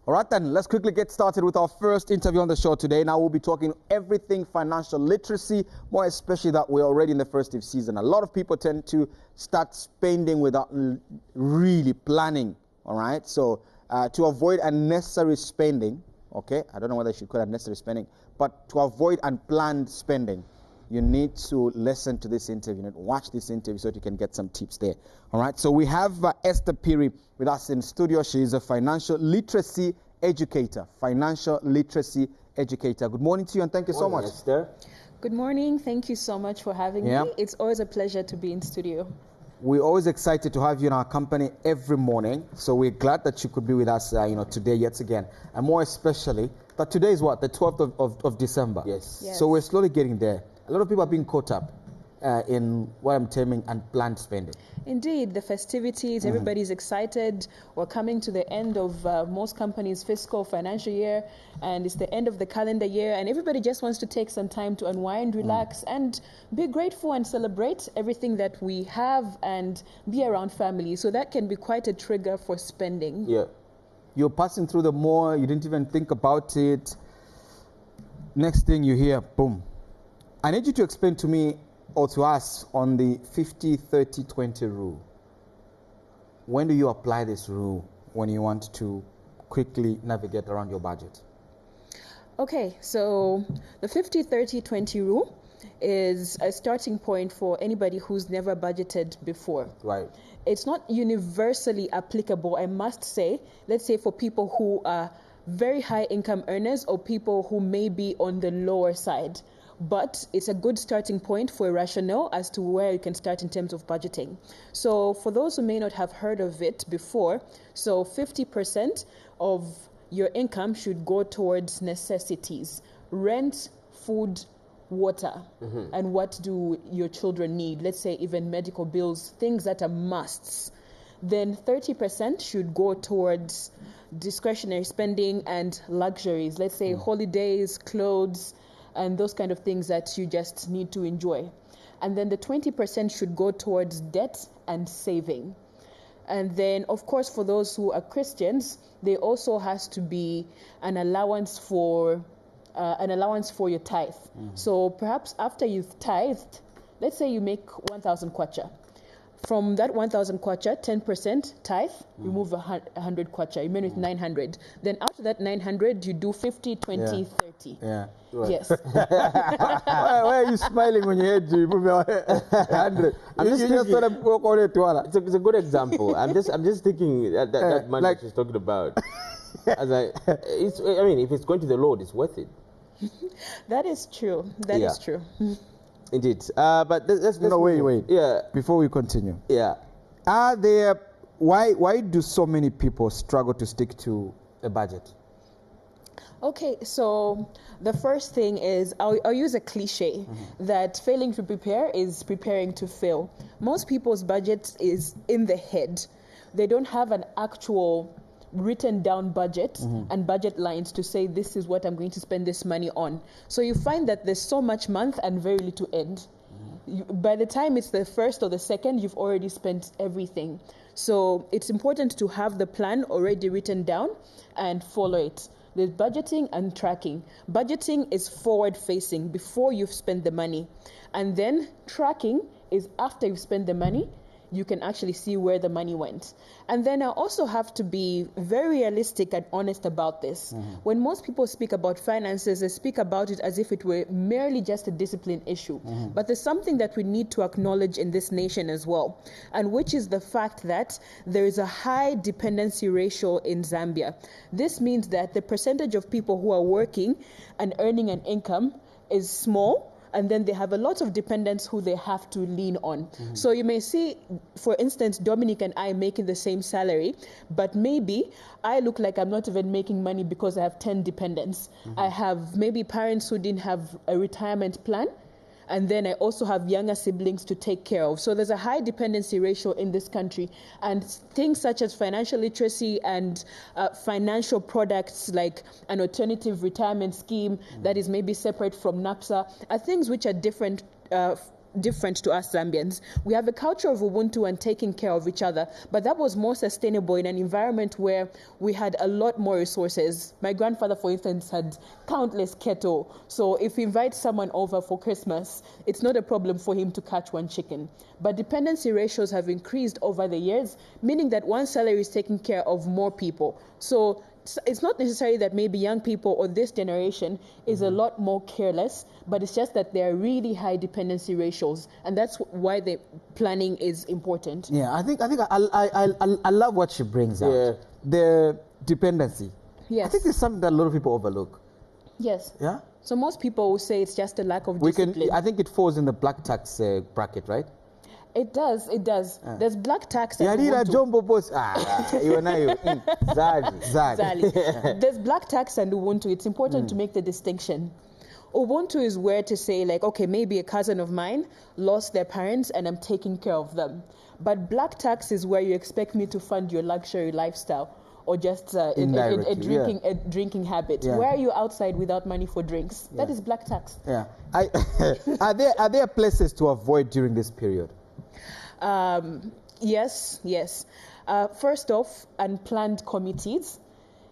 All right, then, let's quickly get started with our first interview on the show today. Now, we'll be talking everything financial literacy, more especially that we're already in the festive season. A lot of people tend to start spending without really planning, all right? So, to avoid unnecessary spending, okay, I don't know whether I should call it unnecessary spending, but to avoid unplanned spending, you need to listen to this interview. You need to watch this interview so that you can get some tips there. All right. So we have Esther Piri with us in studio. She is a financial literacy educator. Financial literacy educator. Good morning to you and thank you so much. Esther. Good morning. Thank you so much for having me. It's always a pleasure to be in studio. We're always excited to have you in our company every morning. So we're glad that you could be with us, today yet again. And more especially that today is what? The 12th of December. Yes. So we're slowly getting there. A lot of people are being caught up in what I'm terming unplanned spending. Indeed, the festivities, everybody's excited. We're coming to the end of most companies' fiscal financial year, and it's the end of the calendar year, and everybody just wants to take some time to unwind, relax, and be grateful and celebrate everything that we have and be around family. So that can be quite a trigger for spending. Yeah. You're passing through the mall, you didn't even think about it. Next thing you hear, boom. I need you to explain to me or to us on the 50-30-20 rule. When do you apply this rule when you want to quickly navigate around your budget? Okay, so the 50-30-20 rule is a starting point for anybody who's never budgeted before. Right. It's not universally applicable, I must say. Let's say for people who are very high income earners or people who may be on the lower side. But it's a good starting point for a rationale as to where you can start in terms of budgeting. So for those who may not have heard of it before, so 50% of your income should go towards necessities: rent, food, water, and what do your children need? Let's say even medical bills, things that are musts. Then 30% should go towards discretionary spending and luxuries. Let's say holidays, clothes, and those kind of things that you just need to enjoy. And then the 20% should go towards debt and saving. And then, of course, for those who are Christians, there also has to be an allowance for your tithe. So perhaps after you've tithed, let's say you make 1,000 kwacha. From that 1,000 kwacha, 10% tithe, remove 100 kwacha, you remain with 900. Then after that 900, you do 50, 20, 30. Yeah. Right. Yes. Why are you smiling when you heard you move 100? It's a good example. I'm just thinking that money that she's talking about. If it's going to the Lord, it's worth it. That is true. That is true. Indeed. But let's wait. Yeah. Before we continue. Yeah. Why do so many people struggle to stick to a budget? Okay, so the first thing is, I'll use a cliche that failing to prepare is preparing to fail. Most people's budget is in the head. They don't have an actual written down budget and budget lines to say this is what I'm going to spend this money on. So you find that there's so much month and very little end. By the time it's the first or the second, you've already spent everything. So it's important to have the plan already written down and follow it. There's budgeting and tracking. Budgeting is forward facing before you've spent the money. And then tracking is after you've spent the money, you can actually see where the money went. And then I also have to be very realistic and honest about this. When most people speak about finances, they speak about it as if it were merely just a discipline issue. But there's something that we need to acknowledge in this nation as well, and which is the fact that there is a high dependency ratio in Zambia. This means that the percentage of people who are working and earning an income is small, and then they have a lot of dependents who they have to lean on. So you may see, for instance, Dominic and I making the same salary, but maybe I look like I'm not even making money because I have 10 dependents. I have maybe parents who didn't have a retirement plan, and then I also have younger siblings to take care of. So there's a high dependency ratio in this country, and things such as financial literacy and financial products like an alternative retirement scheme that is maybe separate from NAPSA are things which are different different to us Zambians. We have a culture of Ubuntu and taking care of each other, but that was more sustainable in an environment where we had a lot more resources. My grandfather, for instance, had countless cattle. So if he invites someone over for Christmas, it's not a problem for him to catch one chicken. But dependency ratios have increased over the years, meaning that one salary is taking care of more people. So it's not necessarily that maybe young people or this generation is a lot more careless, but it's just that there are really high dependency ratios, and that's why the planning is important. Yeah, I think I love what she brings out. The dependency. Yes. I think it's something that a lot of people overlook. Yes. Yeah. So most people will say it's just a lack of discipline. I think it falls in the black tax bracket, right? It does. There's black tax. And Jumbo boss. Zali. There's black tax and Ubuntu. It's important to make the distinction. Ubuntu is where to say, like, okay, maybe a cousin of mine lost their parents and I'm taking care of them. But black tax is where you expect me to fund your luxury lifestyle or just a drinking habit. Yeah. Where are you outside without money for drinks? That is black tax. Yeah. Are there places to avoid during this period? Yes. First off, unplanned committees.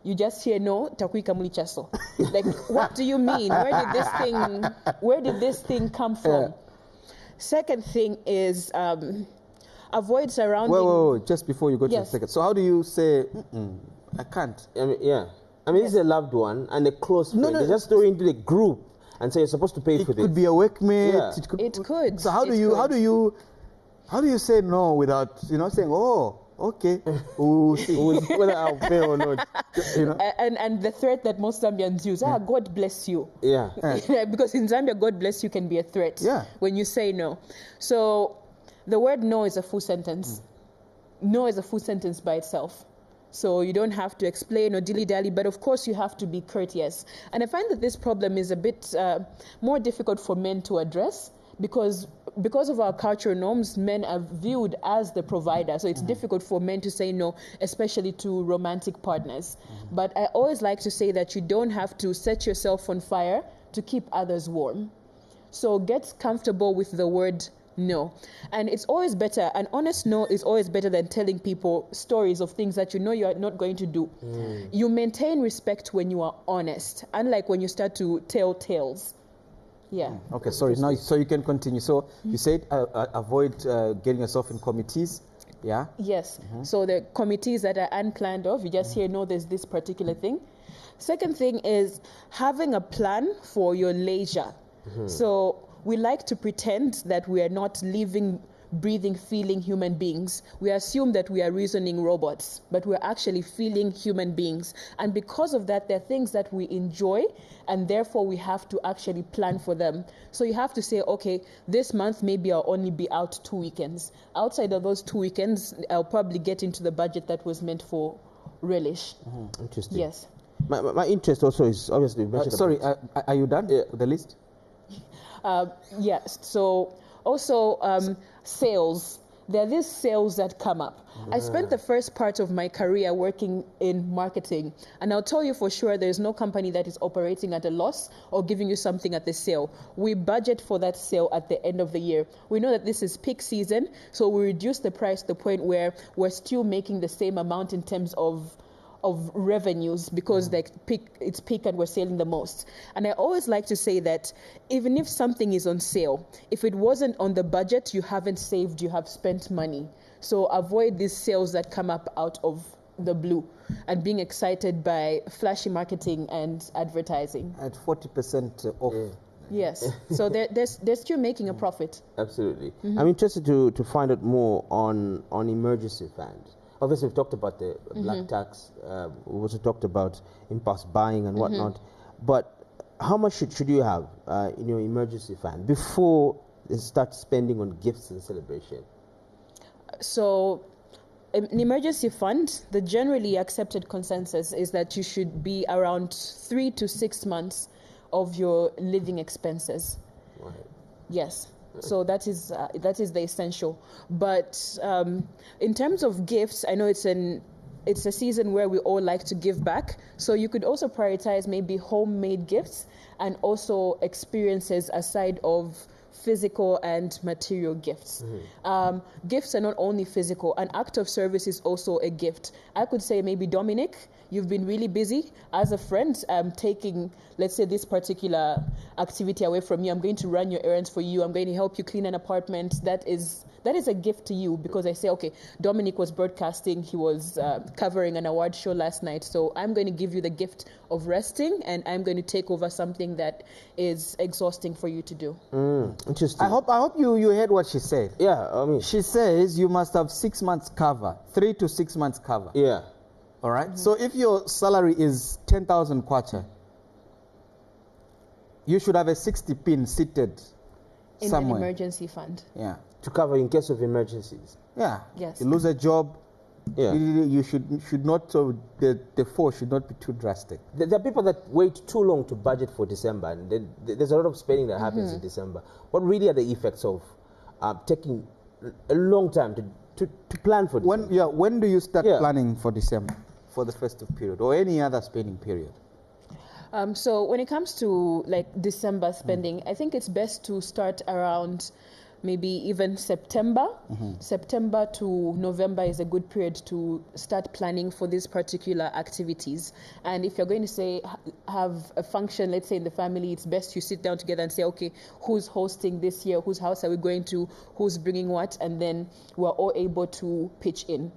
You just hear no, takuika mulichaso. Like, what do you mean? Where did this thing come from? Yeah. Second thing is avoid surrounding. Whoa, just before you go to the second. So how do you say, I can't? This is a loved one and a close friend. They just throw into the group and say you're supposed to pay for this. It could be a workmate. Yeah. It could. So how do you say no without saying, oh, okay, we'll see whether I'll pay or not. And the threat that most Zambians use, God bless you. Yeah. Because in Zambia, God bless you can be a threat. Yeah. When you say no. So the word no is a full sentence. No is a full sentence by itself. So you don't have to explain or dilly-dally, but of course you have to be courteous. And I find that this problem is a bit more difficult for men to address because of our cultural norms, men are viewed as the provider. So it's difficult for men to say no, especially to romantic partners. But I always like to say that you don't have to set yourself on fire to keep others warm. So get comfortable with the word no. And it's always better, an honest no is always better than telling people stories of things that you know you are not going to do. You maintain respect when you are honest, unlike when you start to tell tales. Yeah. Okay, sorry. Now, so you can continue. So you said avoid getting yourself in committees. Yeah. Yes. So the committees that are unplanned of, you just hear, no, there's this particular thing. Second thing is having a plan for your leisure. So we like to pretend that we are not living, breathing, feeling human beings. We assume that we are reasoning robots, but we're actually feeling human beings. And because of that, there are things that we enjoy, and therefore we have to actually plan for them. So you have to say, okay, this month maybe I'll only be out 2 weekends. Outside of those 2 weekends, I'll probably get into the budget that was meant for relish. Interesting. Yes. My interest also is obviously... sorry, are you done with the list? Yes. So also sales. There are these sales that come up. I spent the first part of my career working in marketing, and I'll tell you for sure there's no company that is operating at a loss or giving you something at the sale. We budget for that sale at the end of the year. We know that this is peak season, so we reduce the price to the point where we're still making the same amount in terms of revenues because it's peak and we're selling the most. And I always like to say that even if something is on sale, if it wasn't on the budget, you haven't saved, you have spent money. So avoid these sales that come up out of the blue and being excited by flashy marketing and advertising. At 40% off. Yes. So they're still making a profit. Absolutely. I'm interested to find out more on emergency funds. Obviously, we've talked about the black tax. We also talked about impulse buying and whatnot. But how much should you have in your emergency fund before you start spending on gifts and celebration? So, an emergency fund, the generally accepted consensus is that you should be around 3 to 6 months of your living expenses. Right. Yes. So that is the essential. But in terms of gifts, I know it's a season where we all like to give back. So you could also prioritize maybe homemade gifts and also experiences aside of physical and material gifts. Gifts are not only physical. An act of service is also a gift. I could say maybe, Dominic, you've been really busy. As a friend, I'm taking, let's say, this particular activity away from you. I'm going to run your errands for you. I'm going to help you clean an apartment. That is a gift to you, because I say, okay, Dominic was broadcasting. He was covering an award show last night. So I'm going to give you the gift of resting, and I'm going to take over something that is exhausting for you to do. Interesting. I hope you heard what she said. Yeah, I mean, She says you must have 6 months cover, 3 to 6 months cover. yeah. All right. So if your salary is 10,000 kwacha, you should have a 60 pin seated In somewhere. an emergency fund. Yeah. To cover in case of emergencies. Yeah. Yes. You lose a job. Yeah. You should not. The fall should not be too drastic. There are people that wait too long to budget for December, and then there's a lot of spending that happens in December. What really are the effects of taking a long time to plan for December? When do you start Yeah. planning for December, for the festive period or any other spending period? So when it comes to like December spending, I think it's best to start around maybe even September. September to November is a good period to start planning for these particular activities. And if you're going to say have a function, let's say in the family, it's best you sit down together and say, okay, who's hosting this year? Whose house are we going to? Who's bringing what? And then we're all able to pitch in.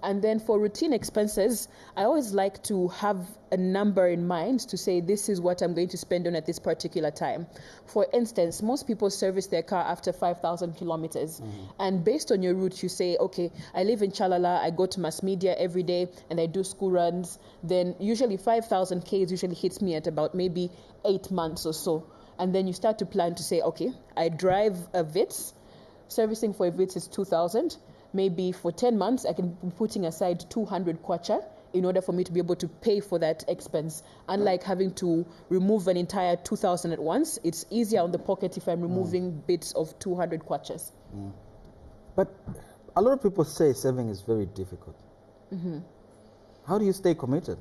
And then for routine expenses, I always like to have a number in mind to say this is what I'm going to spend on at this particular time. For instance, most people service their car after 5,000 kilometers. And based on your route, you say, okay, I live in Chalala, I go to mass media every day, and I do school runs. Then usually 5,000 Ks usually hits me at about maybe 8 months or so. And then you start to plan to say, okay, I drive a Vitz. Servicing for a Vitz is 2,000. Maybe for 10 months, I can be putting aside 200 kwacha in order for me to be able to pay for that expense. Unlike having to remove an entire 2,000 at once, it's easier on the pocket if I'm removing bits of 200 kwachas. But a lot of people say saving is very difficult. How do you stay committed?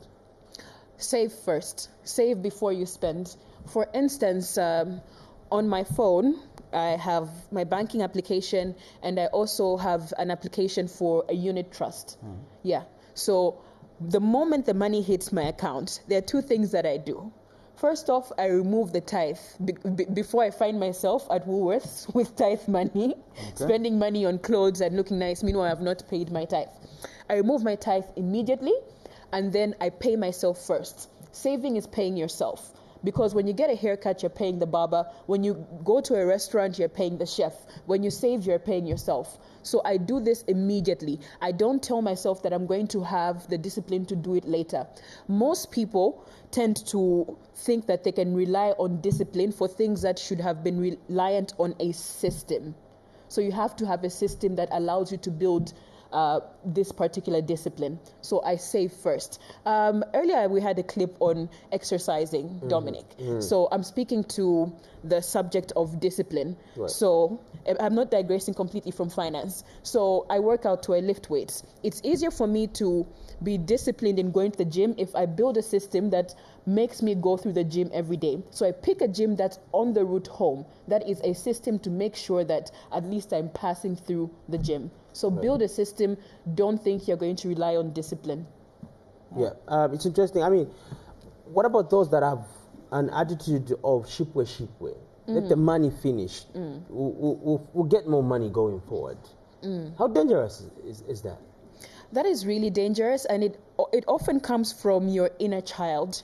Save first. Save before you spend. For instance, on my phone, I have my banking application, and I also have an application for a unit trust. Yeah. So the moment the money hits my account, there are two things that I do. First off, I remove the tithe before I find myself at Woolworths with tithe money, spending money on clothes and looking nice. Meanwhile, I have not paid my tithe. I remove my tithe immediately, and then I pay myself first. Saving is paying yourself. Because when you get a haircut, you're paying the barber. When you go to a restaurant, you're paying the chef. When you save, you're paying yourself. So I do this immediately. I don't tell myself that I'm going to have the discipline to do it later. Most people tend to think that they can rely on discipline for things that should have been reliant on a system. So you have to have a system that allows you to build this particular discipline. So I save first. Earlier we had a clip on exercising, Dominic. So I'm speaking to the subject of discipline. Right. So I'm not digressing completely from finance. So I work out to I lift weights. It's easier for me to be disciplined in going to the gym if I build a system that makes me go through the gym every day. So I pick a gym that's on the route home. That is a system to make sure that at least I'm passing through the gym. So build a system. Don't think you're going to rely on discipline. Yeah, it's interesting. I mean, what about those that have an attitude of shipway? Let the money finish. We'll get more money going forward. How dangerous is that? That is really dangerous, and it often comes from your inner child.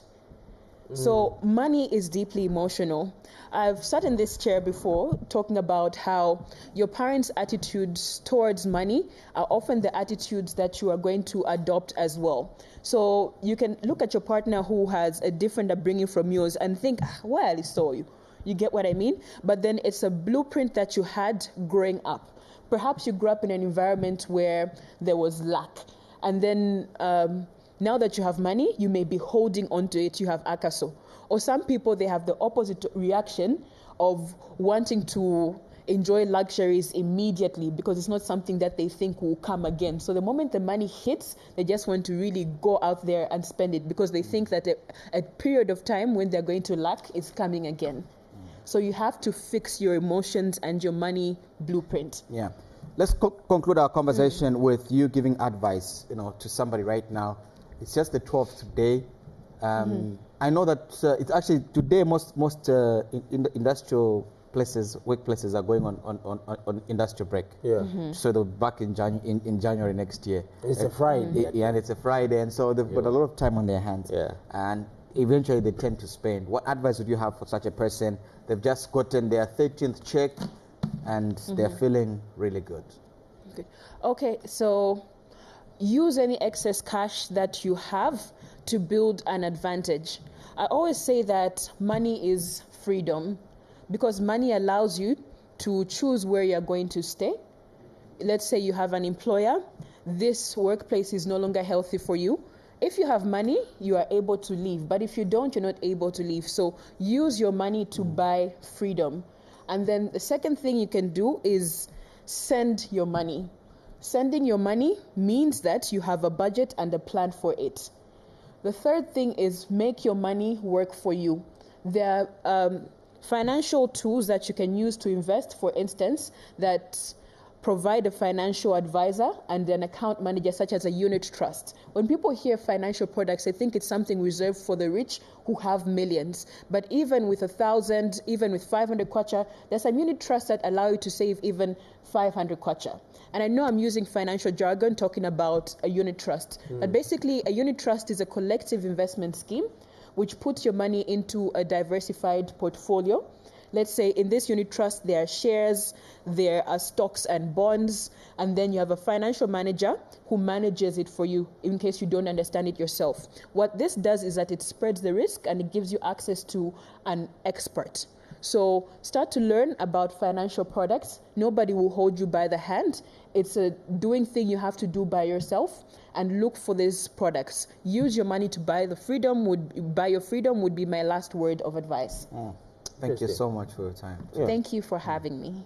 So money is deeply emotional. I've sat in this chair before talking about how your parents' attitudes towards money are often the attitudes that you are going to adopt as well. So you can look at your partner who has a different upbringing from yours and think, why I saw you. You get what I mean? But then it's a blueprint that you had growing up. Perhaps you grew up in an environment where there was lack. And then now that you have money, you may be holding onto it. You have akaso. Or some people, they have the opposite reaction of wanting to enjoy luxuries immediately because it's not something that they think will come again. So the moment the money hits, they just want to really go out there and spend it because they think that a period of time when they're going to lack is coming again. So you have to fix your emotions and your money blueprint. Yeah. Let's conclude our conversation with you giving advice, to somebody right now. It's just the 12th day. I know that it's actually today most in the industrial workplaces are going on industrial break. Yeah. So they'll be back in January next year. It's a Friday. Yeah, and it's a Friday, and so they've got a lot of time on their hands. Yeah. And eventually they tend to spend. What advice would you have for such a person? They've just gotten their 13th check, and they're feeling really good. Okay, so use any excess cash that you have to build an advantage. I always say that money is freedom, because money allows you to choose where you're going to stay. Let's say you have an employer. This workplace is no longer healthy for you. If you have money, you are able to leave. But if you don't, you're not able to leave. So use your money to buy freedom. And then the second thing you can do is send your money. Sending your money means that you have a budget and a plan for it. The third thing is make your money work for you. There are financial tools that you can use to invest, for instance, that provide a financial advisor and an account manager, such as a unit trust. When people hear financial products, they think it's something reserved for the rich who have millions. But even with 1,000, even with 500 kwacha, there's some unit trusts that allow you to save even 500 kwacha. And I know I'm using financial jargon talking about a unit trust. But basically, a unit trust is a collective investment scheme which puts your money into a diversified portfolio. Let's say in this unit trust, there are shares, there are stocks and bonds, and then you have a financial manager who manages it for you in case you don't understand it yourself. What this does is that it spreads the risk and it gives you access to an expert. So start to learn about financial products. Nobody will hold you by the hand. It's a doing thing you have to do by yourself, and look for these products. Use your money to buy your freedom would be my last word of advice. Thank you so much for your time. Thank you for having me.